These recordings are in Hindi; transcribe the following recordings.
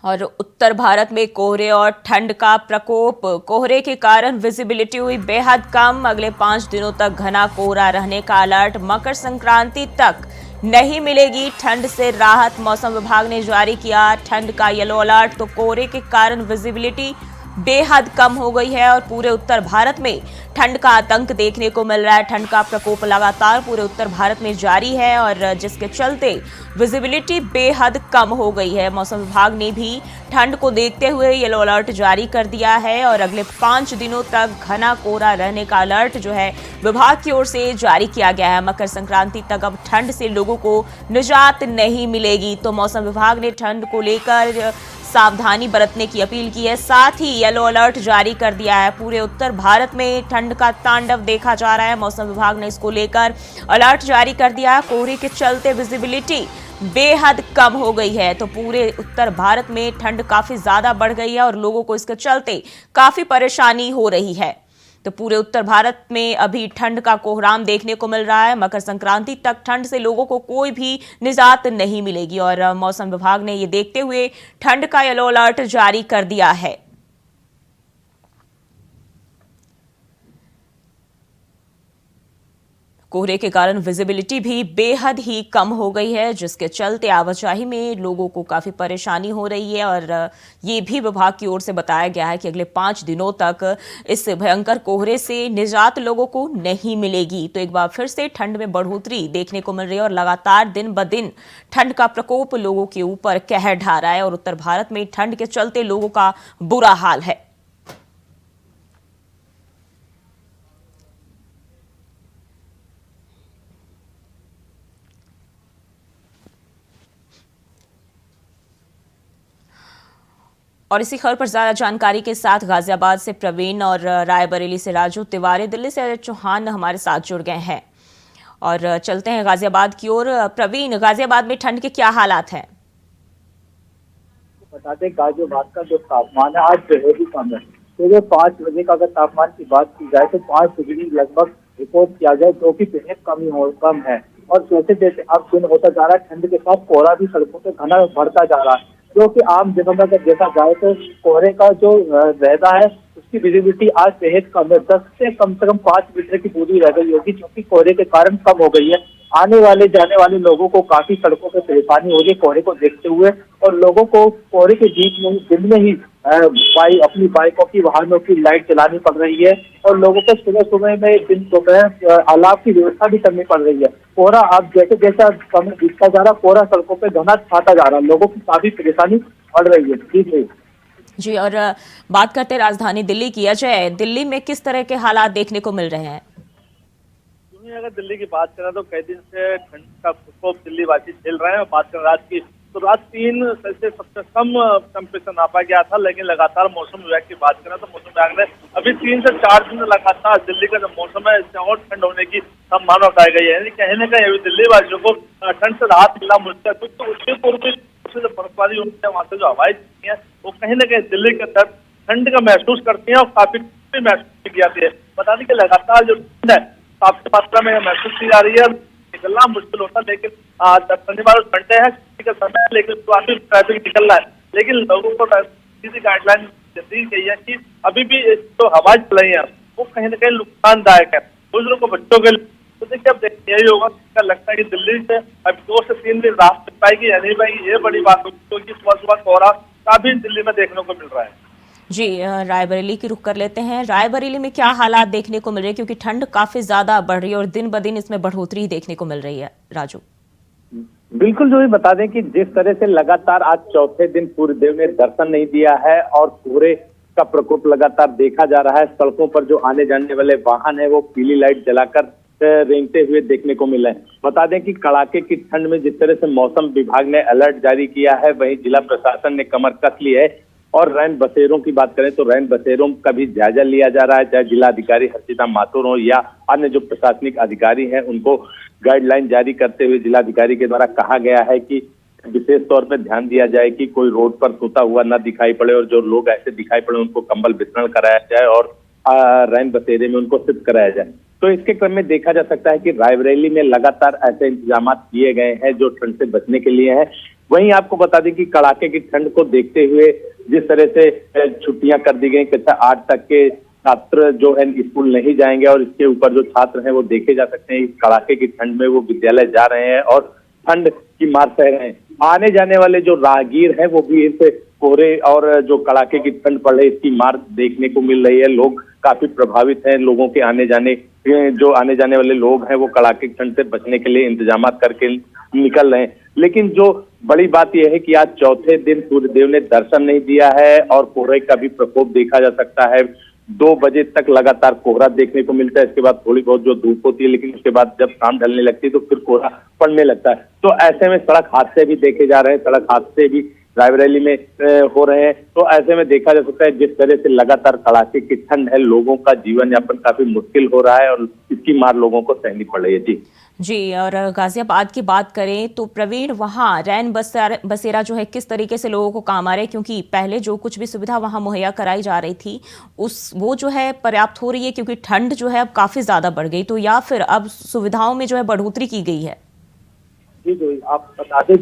और उत्तर भारत में कोहरे और ठंड का प्रकोप। कोहरे के कारण विजिबिलिटी हुई बेहद कम। अगले 5 दिनों तक घना कोहरा रहने का अलर्ट। मकर संक्रांति तक नहीं मिलेगी ठंड से राहत। मौसम विभाग ने जारी किया ठंड का येलो अलर्ट। तो कोहरे के कारण विजिबिलिटी बेहद कम हो गई है और पूरे उत्तर भारत में ठंड का आतंक देखने को मिल रहा है। ठंड का प्रकोप लगातार पूरे उत्तर भारत में जारी है और जिसके चलते विजिबिलिटी बेहद कम हो गई है। मौसम विभाग ने भी ठंड को देखते हुए येलो अलर्ट जारी कर दिया है और अगले 5 दिनों तक घना कोहरा रहने का अलर्ट जो है विभाग की ओर से जारी किया गया है। मकर संक्रांति तक अब ठंड से लोगों को निजात नहीं मिलेगी। तो मौसम विभाग ने ठंड को लेकर सावधानी बरतने की अपील की है। साथ ही येलो अलर्ट जारी कर दिया है। पूरे उत्तर भारत में ठंड का तांडव देखा जा रहा है। मौसम विभाग ने इसको लेकर अलर्ट जारी कर दिया है। कोहरे के चलते विजिबिलिटी बेहद कम हो गई है। तो पूरे उत्तर भारत में ठंड काफी ज्यादा बढ़ गई है और लोगों को इसके चलते काफी परेशानी हो रही है। तो पूरे उत्तर भारत में अभी ठंड का कोहराम देखने को मिल रहा है। मकर संक्रांति तक ठंड से लोगों को कोई भी निजात नहीं मिलेगी और मौसम विभाग ने ये देखते हुए ठंड का येलो अलर्ट जारी कर दिया है। कोहरे के कारण विजिबिलिटी भी बेहद ही कम हो गई है, जिसके चलते आवाजाही में लोगों को काफी परेशानी हो रही है और ये भी विभाग की ओर से बताया गया है कि अगले 5 दिनों तक इस भयंकर कोहरे से निजात लोगों को नहीं मिलेगी। तो एक बार फिर से ठंड में बढ़ोतरी देखने को मिल रही है और लगातार दिन ब दिन ठंड का प्रकोप लोगों के ऊपर कहर ढा रहा है और उत्तर भारत में ठंड के चलते लोगों का बुरा हाल है। और इसी खबर पर ज्यादा जानकारी के साथ गाजियाबाद से प्रवीण और रायबरेली से राजू तिवारी, दिल्ली से अजय चौहान हमारे साथ जुड़ गए हैं और चलते हैं गाजियाबाद की ओर। प्रवीण, गाजियाबाद में ठंड के क्या हालात हैं? बता दें गाजियाबाद का जो तापमान है आज बेहद ही कम है। सुबह 5 बजे का अगर तापमान की बात की जाए तो 5 डिग्री लगभग रिपोर्ट किया जाए, जो कि बेहद कम है। और जैसे जैसे अब दिन होता जा रहा है, ठंड के साथ कोहरा भी सड़कों पे घना बढ़ता जा रहा है, जो कि आम दिनों में अगर देखा जाए तो कोहरे का जो रहता है उसकी विजिबिलिटी आज बेहद कम है। 10 से कम 5 मीटर की दूरी रह गई होगी, जो कि कोहरे के कारण कम हो गई है। आने वाले जाने वाले लोगों को काफी सड़कों पर परेशानी हो रही है कोहरे को देखते हुए, और लोगों को कोहरे के बीच में दिन में ही अपनी बाइकों की वाहनों की लाइट जलानी पड़ रही है और लोगों को सुबह सुबह में दिन दोपहर अलाव की व्यवस्था भी करनी पड़ रही है। कोहरा अब जैसे जैसा समय बीतता जा रहा, कोहरा सड़कों पर घना छाता जा रहा है, लोगों की काफी परेशानी बढ़ रही है। ठीक जी, और बात करते हैं राजधानी दिल्ली की। अजय, दिल्ली में किस तरह के हालात देखने को मिल रहे हैं? अगर दिल्ली की बात करें तो कई दिन से ठंड का प्रकोप दिल्ली वासी झेल रहे हैं। बात करें रात की तो रात 3 सेल्सियस सबसे कम टेम्परेचर नापा गया था, लेकिन लगातार मौसम विभाग की बात करें तो मौसम विभाग ने अभी 3 से 4 दिन लगातार दिल्ली का जो मौसम है इससे और ठंड होने की संभावना बताई गई है। यानी कहीं न कहीं अभी दिल्ली वासियों को ठंड से राहत मिलना मुश्किल है, क्योंकि उत्तर पूर्व से जो बर्फबारी होती है, वहाँ से जो हवाएं चलती है वो कहीं न कहीं दिल्ली के अंदर ठंड का महसूस करती है और काफी महसूस की जाती है। बता दें कि लगातार जो ठंड है काफी मात्रा में महसूस की जा रही है। निकलना मुश्किल होता है, लेकिन शनिवार संडे है, छुट्टी का समय है, लेकिन काफी ट्रैफिक निकल रहा है। लेकिन लोगों को किसी गाइडलाइन दी गई है कि अभी भी जो हवा चल रही है वो कहीं न कहीं नुकसानदायक है बुजुर्गों को, बच्चों के लिए। तो देखिए अब यही होगा। लगता है कि दिल्ली से अब 2 से 3 दिन राहत मिल पाएगी या नहीं पाएगी, ये बड़ी बात होगी, क्योंकि सुबह सुबह कोहरा काफी दिल्ली में देखने को मिल रहा है। जी, रायबरेली की रुख कर लेते हैं। रायबरेली में क्या हालात देखने को मिल रहे हैं, क्योंकि ठंड काफी ज्यादा बढ़ रही है और दिन ब दिन इसमें बढ़ोतरी देखने को मिल रही है? राजू, बिल्कुल, जो भी बता दें कि जिस तरह से लगातार आज चौथे दिन सूर्य देव ने दर्शन नहीं दिया है और कोहरे का प्रकोप लगातार देखा जा रहा है। सड़कों पर जो आने जाने वाले वाहन है वो पीली लाइट जलाकर रेंगते हुए देखने को मिले। बता दें कि कड़ाके की ठंड में जिस तरह से मौसम विभाग ने अलर्ट जारी किया है, वहीं जिला प्रशासन ने कमर कस ली है। और रैन बसेरों की बात करें तो रैन बसेरों का भी जायजा लिया जा रहा है, चाहे जिलाधिकारी हर्षिता माथुर हो या अन्य जो प्रशासनिक अधिकारी हैं, उनको गाइडलाइन जारी करते हुए जिलाधिकारी के द्वारा कहा गया है कि विशेष तौर पर ध्यान दिया जाए कि कोई रोड पर सोता हुआ न दिखाई पड़े और जो लोग ऐसे दिखाई पड़े उनको कंबल वितरण कराया जाए और रैन बसेरे में उनको शिफ्ट कराया जाए। तो इसके क्रम में देखा जा सकता है कि रायबरेली में लगातार ऐसे इंतजाम किए गए हैं जो ठंड से बचने के लिए है। वहीं आपको बता दें कि कड़ाके की ठंड को देखते हुए जिस तरह से छुट्टियां कर दी गई, कक्षा 8 तक के छात्र जो है स्कूल नहीं जाएंगे और इसके ऊपर जो छात्र हैं वो देखे जा सकते हैं कड़ाके की ठंड में वो विद्यालय जा रहे हैं और ठंड की मार सह रहे हैं। आने जाने वाले जो राहगीर हैं वो भी इस कोहरे और जो कड़ाके की ठंड पड़ रही है इसकी मार देखने को मिल रही है। लोग काफी प्रभावित हैं, लोगों के आने जाने वाले लोग हैं वो कड़ाके की ठंड से बचने के लिए इंतजाम करके निकल रहे हैं। लेकिन जो बड़ी बात यह है कि आज चौथे दिन सूर्यदेव ने दर्शन नहीं दिया है और कोहरे का भी प्रकोप देखा जा सकता है। 2 बजे तक लगातार कोहरा देखने को मिलता है, इसके बाद थोड़ी बहुत जो धूप होती है, लेकिन उसके बाद जब शाम ढलने लगती है तो फिर कोहरा पड़ने लगता है। तो ऐसे में सड़क हादसे भी देखे जा रहे हैं, सड़क हादसे भी रायबरेली में हो रहे हैं। तो ऐसे में देखा जा सकता है जिस तरह से लगातार कड़ाके की ठंड है, लोगों का जीवन यापन काफी मुश्किल हो रहा है और इसकी मार लोगों को सहनी पड़ रही है। जी, और गाजियाबाद की बात करें तो प्रवीण, वहाँ रैन बसेरा जो है किस तरीके से लोगों को काम आ रहे हैं, क्योंकि पहले जो कुछ भी सुविधा वहाँ मुहैया कराई जा रही थी वो जो है पर्याप्त हो रही है, क्योंकि ठंड जो है अब काफी ज्यादा बढ़ गई, तो या फिर अब सुविधाओं में जो है बढ़ोतरी की गई है? जी जो आप बता दें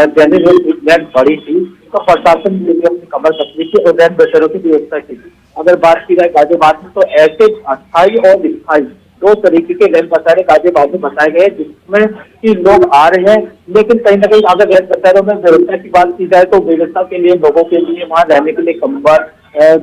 रैन बड़ी थी तो प्रशासन ने भी अपनी कमर कसनी थी और रैन बसेरों की व्यवस्था की थी। अगर बात की जाए गाजियाबाद में तो ऐसे अस्थायी और स्थायी 2 तरीके के रैन बसेरे गाजियाबाद में बताए गए जिसमें कि लोग आ रहे हैं, लेकिन कहीं ना कहीं अगर रैन बसेरों में व्यवस्था की बात की जाए तो व्यवस्था के लिए लोगों के लिए वहाँ रहने के लिए कंबल,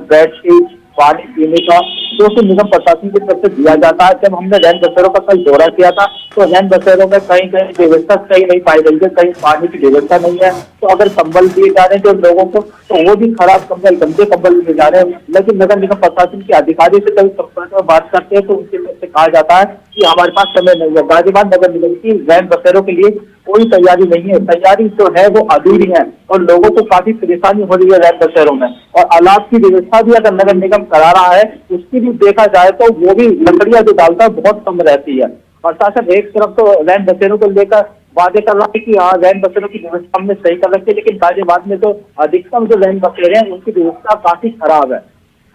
बेडशीट, पानी पीने का जो कि निगम प्रशासन की तरफ से दिया जाता है। जब हमने रैन बसेरों का कल दौरा किया था तो रैन बसेरों में कहीं व्यवस्था सही नहीं पाई गई है, कहीं पानी की व्यवस्था नहीं है। तो अगर कंबल दिए जा रहे हैं जो लोगों को तो वो भी खराब कंबल, गंदे कंबल दिए जा रहे हैं। लेकिन नगर निगम प्रशासन के अधिकारी से कभी संपर्क में बात करते हैं तो उनकी तरफ से कहा जाता है कि हमारे पास समय नहीं है। गाजियाबाद नगर निगम की रैन बसेरों के लिए कोई तैयारी नहीं है, तैयारी जो है वो अधूरी है और लोगों को काफी परेशानी हो रही है रैन बसेरों में। और अलाव की व्यवस्था भी अगर नगर निगम करा रहा है उसकी भी देखा जाए तो वो भी लकड़ियां जो डालता है बहुत कम रहती है। प्रशासन एक तरफ तो रैन बसेरों को लेकर वादे कर रहा है कि हाँ रैन बसेरों की व्यवस्था हमने सही कर रखी है, लेकिन गाजियाबाद में तो अधिकतम जो रैन बसेरे हैं उनकी व्यवस्था काफी खराब है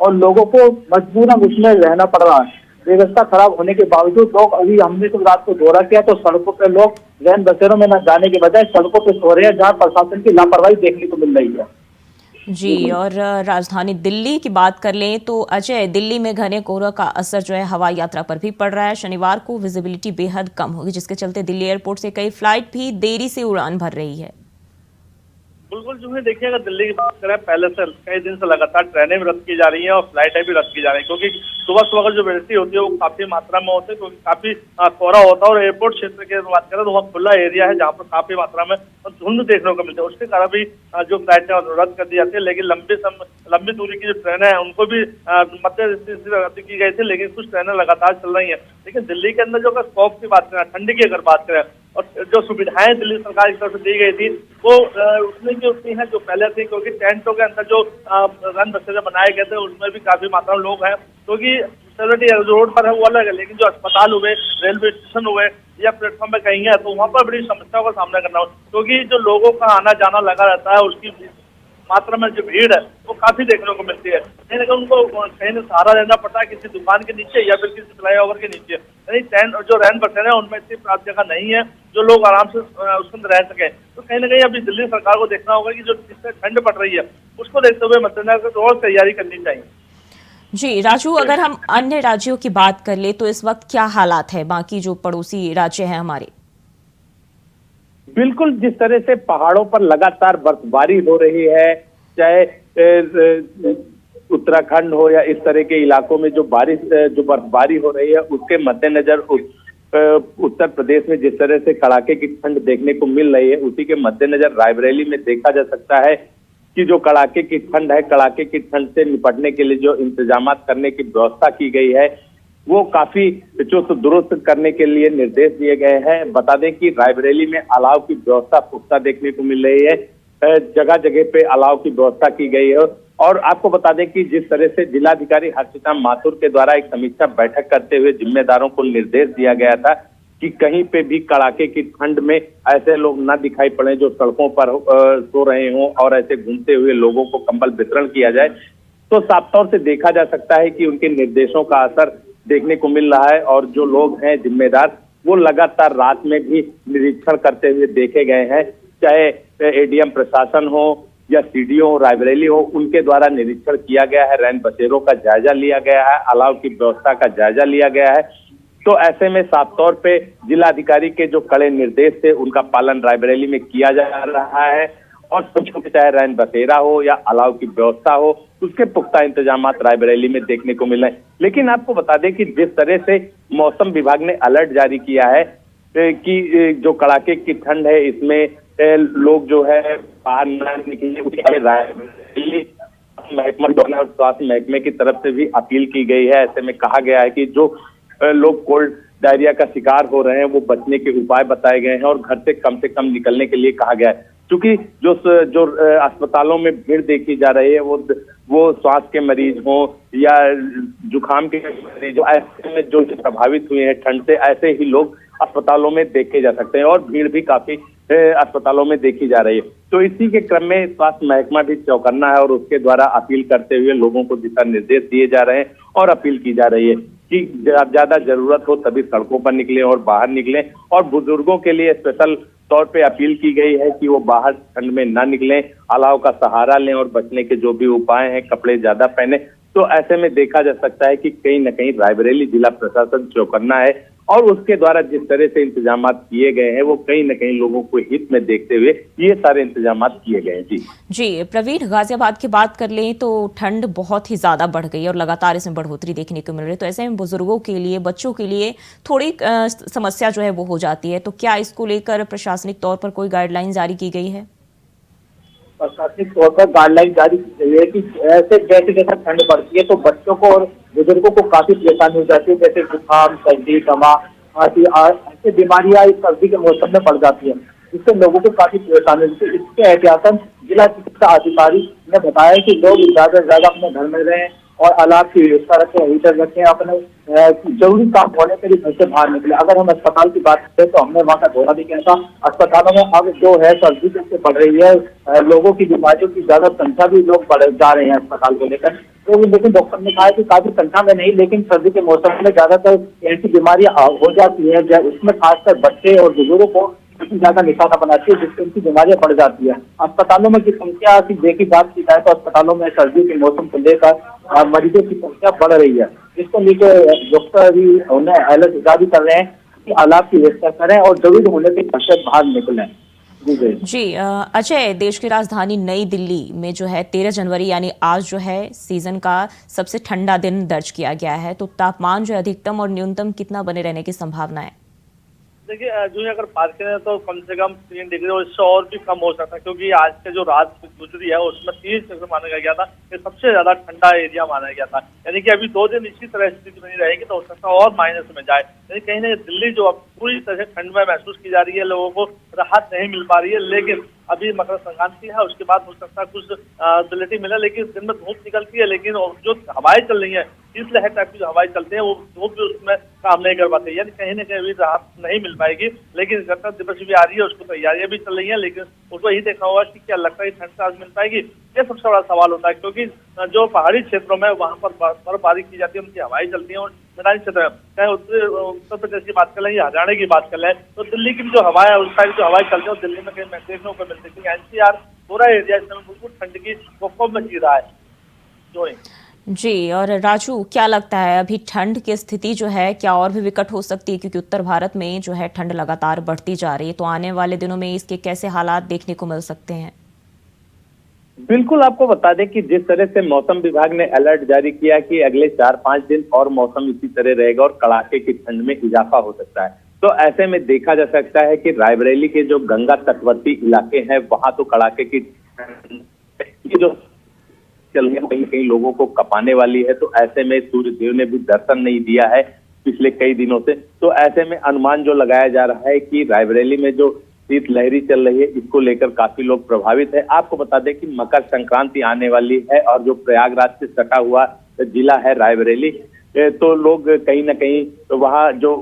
और लोगों को मजबूरन उसमें रहना पड़ रहा है। व्यवस्था खराब होने के बावजूद लोग, अभी हमने तो रात को दौरा किया तो सड़कों पे लोग रैन बसेरों में न जाने के बजाय सड़कों पे सो रहे हैं, जहाँ प्रशासन की लापरवाही देखने को मिल रही है। जी, और राजधानी दिल्ली की बात कर लें तो अजय, दिल्ली में घने कोहरे का असर जो है हवाई यात्रा पर भी पड़ रहा है। शनिवार को विजिबिलिटी बेहद कम होगी, जिसके चलते दिल्ली एयरपोर्ट से कई फ्लाइट भी देरी से उड़ान भर रही है। बिल्कुल जो है देखिए, अगर दिल्ली की बात करें पहले से कई दिन से लगातार ट्रेनें भी रद्द की जा रही हैं और फ्लाइटें भी रद्द की जा रही हैं, क्योंकि सुबह सुबह जो विजिबिलिटी होती है वो काफी मात्रा में होती है, क्योंकि काफी कोहरा होता है और एयरपोर्ट क्षेत्र की बात करें तो वहाँ खुला एरिया है जहाँ पर काफी मात्रा में धुंध देखने को मिलती है। उसके कारण भी जो फ्लाइटें रद्द कर दी जाती है, लेकिन लंबी दूरी की जो ट्रेनें हैं उनको भी मध्य रद्द की गई थी, लेकिन कुछ ट्रेनें लगातार चल रही हैं। लेकिन दिल्ली के अंदर जो अगर स्कोप की बात करें, ठंड की अगर बात करें और जो सुविधाएं दिल्ली सरकार की तरफ से दी गई थी वो उतनी की उतनी है जो पहले थी, क्योंकि टेंटों के अंदर जो रैन बसेरे बनाए गए थे उसमें भी काफी मात्रा में लोग हैं, क्योंकि फैसिलिटी रोड पर है वो अलग है, लेकिन जो अस्पताल हुए, रेलवे स्टेशन हुए या प्लेटफॉर्म पे कहीं है तो वहाँ पर बड़ी समस्याओं का सामना करना हो, क्योंकि जो लोगों का आना जाना लगा रहता है उसकी मात्रा में जो भीड़ है वो काफी देखने को मिलती है। कहीं ना कहीं उनको कहीं ना सहारा लेना पड़ता है किसी दुकान के नीचे या फिर किसी फ्लाईओवर के नीचे। यानी टेंट जो रैन बसेरे हैं उनमें इतनी प्राप्त जगह नहीं है जो लोग आराम से उसके अंदर रह सके। तो कहीं ना कहीं अभी दिल्ली सरकार को देखना होगा कि जो जिससे ठंड पड़ रही है उसको देखते हुए मद्देनजर और तैयारी करनी चाहिए। जी राजू, अगर हम अन्य राज्यों की बात कर ले तो इस वक्त क्या हालात है बाकी जो पड़ोसी राज्य हैं हमारे? बिल्कुल, जिस तरह से पहाड़ों पर लगातार बर्फबारी हो रही है, चाहे उत्तराखंड हो या इस तरह के इलाकों में जो बर्फबारी हो रही है उसके मद्देनजर उत्तर प्रदेश में जिस तरह से कड़ाके की ठंड देखने को मिल रही है उसी के मद्देनजर रायबरेली में देखा जा सकता है कि जो कड़ाके की ठंड है, कड़ाके की ठंड से निपटने के लिए जो इंतजाम करने की व्यवस्था की गई है वो काफी चुस्त दुरुस्त करने के लिए निर्देश दिए गए हैं। बता दें कि रायबरेली में अलाव की व्यवस्था पुख्ता देखने को मिल रही है, जगह जगह पे अलाव की व्यवस्था की गई है। और आपको बता दें कि जिस तरह से जिलाधिकारी हर्षिता माथुर के द्वारा एक समीक्षा बैठक करते हुए जिम्मेदारों को निर्देश दिया गया था कि कहीं पे भी कड़ाके की ठंड में ऐसे लोग ना दिखाई पड़े जो सड़कों पर सो रहे हों और ऐसे घूमते हुए लोगों को कंबल वितरण किया जाए। तो साफ तौर से देखा जा सकता है कि उनके निर्देशों का असर देखने को मिल रहा है और जो लोग हैं जिम्मेदार वो लगातार रात में भी निरीक्षण करते हुए देखे गए हैं। चाहे एडीएम प्रशासन हो या सीडीओ रायबरेली हो, उनके द्वारा निरीक्षण किया गया है, रैन बसेरों का जायजा लिया गया है, अलाव की व्यवस्था का जायजा लिया गया है। तो ऐसे में साफ तौर पे जिलाधिकारी के जो कड़े निर्देश थे उनका पालन रायबरेली में किया जा रहा है और चाहे रैन बसेरा हो या अलाव की व्यवस्था हो, उसके पुख्ता इंतजाम रायबरेली में देखने को मिल रहे हैं। लेकिन आपको बता दें कि जिस तरह से मौसम विभाग ने अलर्ट जारी किया है कि जो कड़ाके की ठंड है इसमें लोग जो है बाहर न निकले, उसके रायबरेली महकमा और स्वास्थ्य महकमे की तरफ से भी अपील की गई है। ऐसे में कहा गया है कि जो लोग कोल्ड डायरिया का शिकार हो रहे हैं वो बचने के उपाय बताए गए हैं और घर से कम निकलने के लिए कहा गया है। क्योंकि जो अस्पतालों में भीड़ देखी जा रही है वो श्वास के मरीज हो या जुकाम के मरीज हो, ऐसे में जो प्रभावित हुए हैं ठंड से, ऐसे ही लोग अस्पतालों में देखे जा सकते हैं और भीड़ भी काफी अस्पतालों में देखी जा रही है। तो इसी के क्रम में स्वास्थ्य महकमा भी चौकन्ना है और उसके द्वारा अपील करते हुए लोगों को दिशा निर्देश दिए जा रहे हैं और अपील की जा रही है कि ज्यादा जरूरत हो तभी सड़कों पर निकलें और बाहर निकलें। और बुजुर्गों के लिए स्पेशल तौर पे अपील की गई है कि वो बाहर ठंड में ना निकलें, अलाव का सहारा लें और बचने के जो भी उपाय हैं, कपड़े ज्यादा पहने। तो ऐसे में देखा जा सकता है कि कहीं न कहीं रायबरेली जिला प्रशासन चौकन्ना है और उसके द्वारा जिस तरह से इंतजाम किए गए हैं वो कहीं न कहीं लोगों को हित में देखते हुए ये सारे इंतजाम किए गए हैं। जी प्रवीण, गाजियाबाद की बात कर लें तो ठंड बहुत ही ज्यादा बढ़ गई और लगातार इसमें बढ़ोतरी देखने को मिल रही है। तो ऐसे में बुजुर्गों के लिए, बच्चों के लिए थोड़ी समस्या जो है वो हो जाती है। तो क्या इसको लेकर प्रशासनिक तौर पर कोई गाइडलाइन जारी की गई है? प्रशासनिक तौर पर गाइडलाइन जारी की गई है कि ऐसे जैसे जैसे ठंड बढ़ती है तो बच्चों को और बुजुर्गों को काफी परेशानी हो जाती है, जैसे जुकाम, सर्दी, दमा, खांसी, ऐसी बीमारियां इस सर्दी के मौसम में बढ़ जाती है, जिससे लोगों को काफी परेशानी होती है। इसके एहतियातन जिला चिकित्सा अधिकारी ने बताया कि लोग ज्यादा से ज्यादा अपने घर में रहें और अलाव की व्यवस्था रखें, हीटर रखें, अपने जरूरी काम होने के लिए घर से बाहर निकले। अगर हम अस्पताल की बात करें तो हमने वहाँ का दौरा भी किया था। अस्पतालों में अब जो है सर्दी जैसे बढ़ रही है, लोगों की बीमारियों की ज्यादा संख्या भी लोग बढ़ जा रहे हैं अस्पताल को लेकर। तो लेकिन डॉक्टर ने कहा है कि काफी संख्या में नहीं, लेकिन सर्दी के मौसम में ज्यादातर ऐसी बीमारियां हो जाती है, उसमें खासकर बच्चे और बुजुर्गों को ज्यादा निशाना बनाती है, जिससे उनकी बीमारियां बढ़ जाती है। अस्पतालों में की संख्या की देखी बात की जाए तो अस्पतालों में सर्दी के मौसम को लेकर मरीजों की संख्या बढ़ रही है, जिसको लेकर डॉक्टर भी उन्हें अलर्ट जारी कर रहे हैं कि अलाव की व्यवस्था करें और जरूरी होने के घर से बाहर निकलें। जी अजय, देश की राजधानी नई दिल्ली में जो है 13 जनवरी यानी आज जो है सीजन का सबसे ठंडा दिन दर्ज किया गया है। तो तापमान जो है अधिकतम और न्यूनतम कितना बने रहने की संभावना है? देखिए जो अगर बात करें तो कम से कम 3 डिग्री और इससे और भी कम हो सकता है, क्योंकि आज के जो रात गुजरी है उसमें 30 डिग्री माना गया था कि सबसे ज्यादा ठंडा एरिया माना गया था। यानी कि अभी 2 दिन इसी तरह स्थिति बनी रहेगी तो हो सकता है और माइनस में जाए। यानी कहीं ना दिल्ली जो अब पूरी तरह से ठंड में महसूस की जा रही है, लोगों को राहत नहीं मिल पा रही है। लेकिन अभी मकर संक्रांति है, उसके बाद हो सकता है कुछ स्टेबिलिटी मिले, लेकिन दिन में धूप निकलती है, लेकिन जो हवाएं चल रही है, शीतलहर टाइप की जो हवाएं चलते हैं वो धूप भी उसमें काम नहीं कर पाते। यानी कहीं ना कहीं अभी राहत नहीं मिल पाएगी। लेकिन गणतंत्र दिवस भी आ रही है, उसको तैयारियां भी चल रही है, लेकिन उसको यही देखना होगा कि क्या लगता है ठंड से आज मिल पाएगी, ये सबसे बड़ा सवाल होता है। क्योंकि जो पहाड़ी क्षेत्रों में वहां पर बर्फबारी की जाती है, उनकी हवाएं चलती है, और मैदानी क्षेत्र में चाहे उत्तर प्रदेश की बात कर लें या हरियाणा की बात कर लें तो दिल्ली की जो हवाएं है, उस साइड जो हवाएं चलती है वो दिल्ली में कहीं देखने को मिलती है। क्योंकि एनसीआर पूरा एरिया इस समय बिल्कुल ठंड की प्रकोप में जी रहा है। जी, और राजू, क्या लगता है अभी ठंड की स्थिति जो है क्या और भी विकट हो सकती है? क्योंकि उत्तर भारत में जो है ठंड लगातार बढ़ती जा रही है, तो आने वाले दिनों में इसके कैसे हालात देखने को मिल सकते हैं? बिल्कुल, आपको बता दें कि जिस तरह से मौसम विभाग ने अलर्ट जारी किया कि अगले 4-5 दिन और मौसम इसी तरह रहेगा और कड़ाके की ठंड में इजाफा हो सकता है। तो ऐसे में देखा जा सकता है कि रायबरेली के जो गंगा तटवर्ती इलाके हैं वहां तो कड़ाके की जो चल रही है कहीं कहीं लोगों को कपाने वाली है। तो ऐसे में सूर्य देव ने भी दर्शन नहीं दिया है पिछले कई दिनों से। तो ऐसे में अनुमान जो लगाया जा रहा है कि रायबरेली में जो शीत लहरी चल रही है इसको लेकर काफी लोग प्रभावित है। आपको बता दें कि मकर संक्रांति आने वाली है और जो प्रयागराज से सटा हुआ जिला है रायबरेली, तो लोग कहीं ना कहीं तो वहाँ जो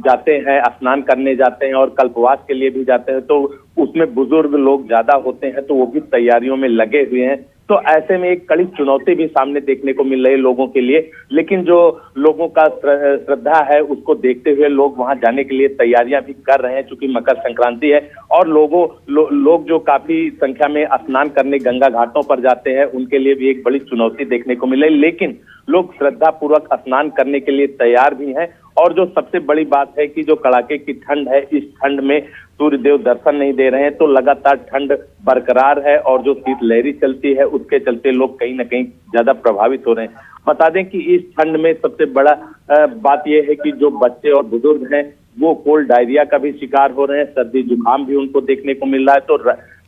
जाते हैं, स्नान करने जाते हैं और कल्पवास के लिए भी जाते हैं, तो उसमें बुजुर्ग लोग ज्यादा होते हैं, तो वो भी तैयारियों में लगे हुए हैं। तो ऐसे में एक कड़ी चुनौती भी सामने देखने को मिल रही है लोगों के लिए। लेकिन जो लोगों का श्रद्धा है उसको देखते हुए लोग वहां जाने के लिए तैयारियां भी कर रहे हैं, चूंकि मकर संक्रांति है। और लोग जो काफी संख्या में स्नान करने गंगा घाटों पर जाते हैं, उनके लिए भी एक बड़ी चुनौती देखने को मिले। लेकिन लोग श्रद्धा पूर्वक स्नान करने के लिए तैयार भी हैं। और जो सबसे बड़ी बात है कि जो कड़ाके की ठंड है, इस ठंड में सूर्य देव दर्शन नहीं दे रहे हैं, तो लगातार ठंड बरकरार है और जो शीतलहरी चलती है उसके चलते लोग कहीं ना कहीं ज्यादा प्रभावित हो रहे हैं। बता दें कि इस ठंड में सबसे बड़ा बात यह है कि जो बच्चे और बुजुर्ग हैं वो कोल्ड डायरिया का भी शिकार हो रहे हैं, सर्दी जुकाम भी उनको देखने को मिल रहा है। तो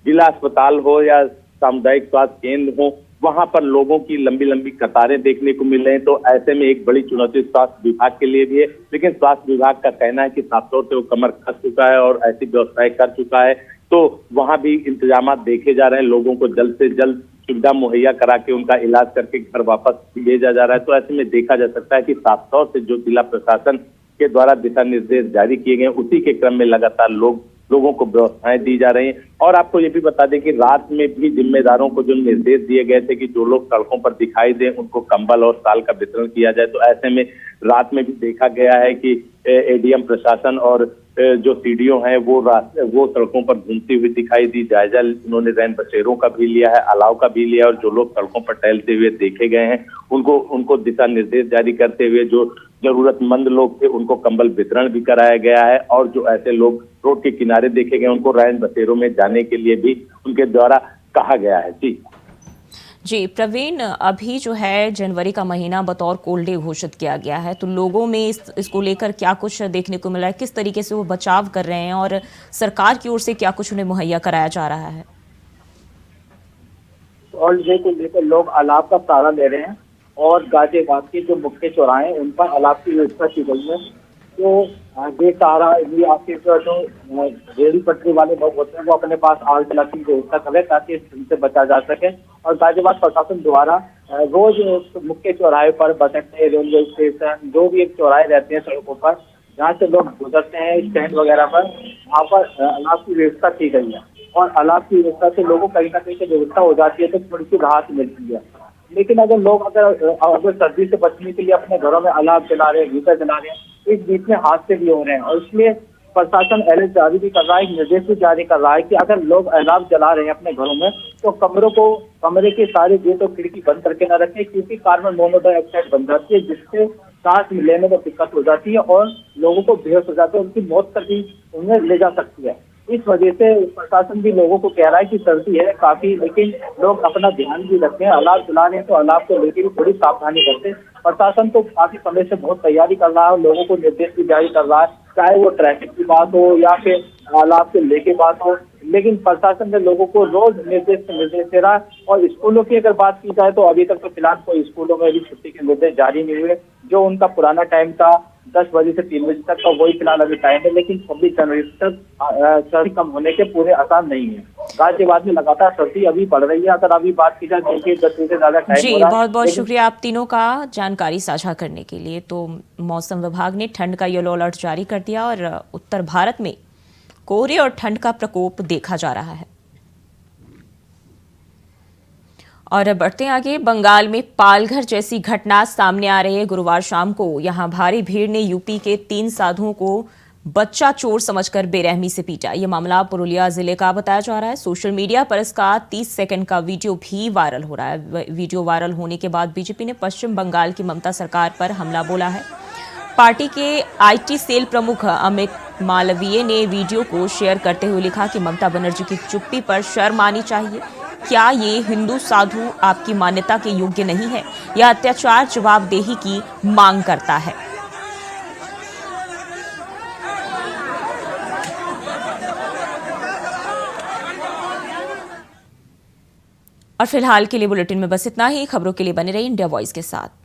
जिला अस्पताल हो या सामुदायिक स्वास्थ्य केंद्र हो, वहां पर लोगों की लंबी लंबी कतारें देखने को मिल रहे हैं। तो ऐसे में एक बड़ी चुनौती स्वास्थ्य विभाग के लिए भी है। लेकिन स्वास्थ्य विभाग का कहना है कि साफ तौर से वो कमर कस चुका है और ऐसी व्यवस्थाएं कर चुका है। तो वहां भी इंतजाम देखे जा रहे हैं, लोगों को जल्द से जल्द सुविधा मुहैया करा के उनका इलाज करके घर वापस भेजा जा रहा है। तो ऐसे में देखा जा सकता है कि साफ तौर से जो जिला प्रशासन के द्वारा दिशा निर्देश जारी किए गए, उसी के क्रम में लगातार लोगों को व्यवस्थाएं दी जा रही हैं। और आपको ये भी बता दें कि रात में भी जिम्मेदारों को जो निर्देश दिए गए थे कि जो लोग सड़कों पर दिखाई दें उनको कंबल और शाल का वितरण किया जाए। तो ऐसे में रात में भी देखा गया है कि एडीएम प्रशासन और जो सीडीओ हैं वो सड़कों पर घूमती हुई दिखाई दी। जायजा उन्होंने रैन बसेरों का भी लिया है, अलाव का भी लिया, और जो लोग सड़कों पर टहलते हुए देखे गए हैं उनको दिशा निर्देश जारी करते हुए जो जरूरतमंद लोग थे उनको कंबल वितरण भी कराया गया है। और जो ऐसे लोग रोड के किनारे देखे गए उनको रैन बसेरों में जाने के लिए भी उनके द्वारा कहा गया है। जी प्रवीण, अभी जो है जनवरी का महीना बतौर कोल्ड डे घोषित किया गया है, तो लोगों में इसको लेकर क्या कुछ देखने को मिला है, किस तरीके से वो बचाव कर रहे हैं और सरकार की ओर से क्या कुछ उन्हें मुहैया कराया जा रहा है? कोल्ड डे को लेकर लोग अलाव का सहारा ले रहे हैं और गाजियाबाद के जो मुख्य चौराहे उन पर अलाव की व्यवस्था की गई है। तो बेसहारा आपके जो रेहड़ी पटरी वाले लोग होते हैं वो अपने पास आग जलाने की व्यवस्था करें ताकि इनसे बचा जा सके। और गाजियाबाद प्रशासन द्वारा रोज मुख्य चौराहे पर, बस अड्डे, रेलवे स्टेशन, जो भी एक चौराहे रहते हैं सड़कों पर जहाँ से लोग गुजरते हैं, स्टैंड वगैरह पर, वहाँ पर अलाव की व्यवस्था की गई है। और अलाव की व्यवस्था से लोगों कहीं ना कहीं से व्यवस्था हो जाती है तो थोड़ी सी राहत मिलती है। लेकिन अगर लोग अगर सर्दी से बचने के लिए अपने घरों में अलाव जला रहे हैं, हीटर जला रहे हैं, इस बीच में हादसे भी हो रहे हैं। और इसलिए प्रशासन अलर्ट जारी भी कर रहा है, निर्देश भी जारी कर रहा है कि अगर लोग अलाव जला रहे हैं अपने घरों में तो कमरे के सारे गेट और खिड़की बंद करके न रखें, क्योंकि कार्बन मोनोऑक्साइड बन जाती है जिससे सांस लेने में दिक्कत हो जाती है और लोगों को बेहोश हो जाते हैं, उनकी मौत तक भी उन्हें ले जा सकती है। इस वजह से प्रशासन भी लोगों को कह रहा है कि सर्दी है काफी, लेकिन लोग अपना ध्यान भी रखें। अलाव जला रहे हैं तो अलाव को लेकर भी थोड़ी सावधानी बरतें। प्रशासन तो काफी समय से बहुत तैयारी कर रहा है और लोगों को निर्देश भी जारी कर रहा है, चाहे वो ट्रैफिक की बात हो या फिर अलाव से लेके बात हो। लेकिन प्रशासन ने लोगों को रोज निर्देश दे रहा है। और स्कूलों की अगर बात की जाए तो अभी तक तो फिलहाल कोई स्कूलों में भी छुट्टी के निर्देश जारी नहीं हुए। जो उनका पुराना टाइम था 10 बजे से 3 बजे तक का, वही फिलहाल अभी टाइम है। लेकिन 26 जनवरी तक सर्दी कम होने के पूरे आसार नहीं है। गाजियाबाद में लगातार सर्दी अभी बढ़ रही है। अगर अभी बात की जाए क्योंकि 10 से ज्यादा टाइम जी, बहुत बहुत शुक्रिया आप तीनों का जानकारी साझा करने के लिए। तो मौसम विभाग ने ठंड का येलो अलर्ट जारी कर दिया और उत्तर भारत में कोहरे और ठंड का प्रकोप देखा जा रहा है। और अब बढ़ते आगे, बंगाल में पालघर जैसी घटना सामने आ रही है। गुरुवार शाम को यहां भारी भीड़ ने यूपी के 3 साधुओं को बच्चा चोर समझकर बेरहमी से पीटा। ये मामला पुरुलिया जिले का बताया जा रहा है। सोशल मीडिया पर इसका 30 सेकंड का वीडियो भी वायरल हो रहा है। वीडियो वायरल होने के बाद बीजेपी ने पश्चिम बंगाल की ममता सरकार पर हमला बोला है। पार्टी के आईटी सेल प्रमुख अमित मालवीय ने वीडियो को शेयर करते हुए लिखा कि ममता बनर्जी की चुप्पी पर शर्म आनी चाहिए। क्या ये हिंदू साधु आपकी मान्यता के योग्य नहीं है? यह अत्याचार जवाबदेही की मांग करता है। और फिलहाल के लिए बुलेटिन में बस इतना ही। खबरों के लिए बने रहिए इंडिया वॉइस के साथ।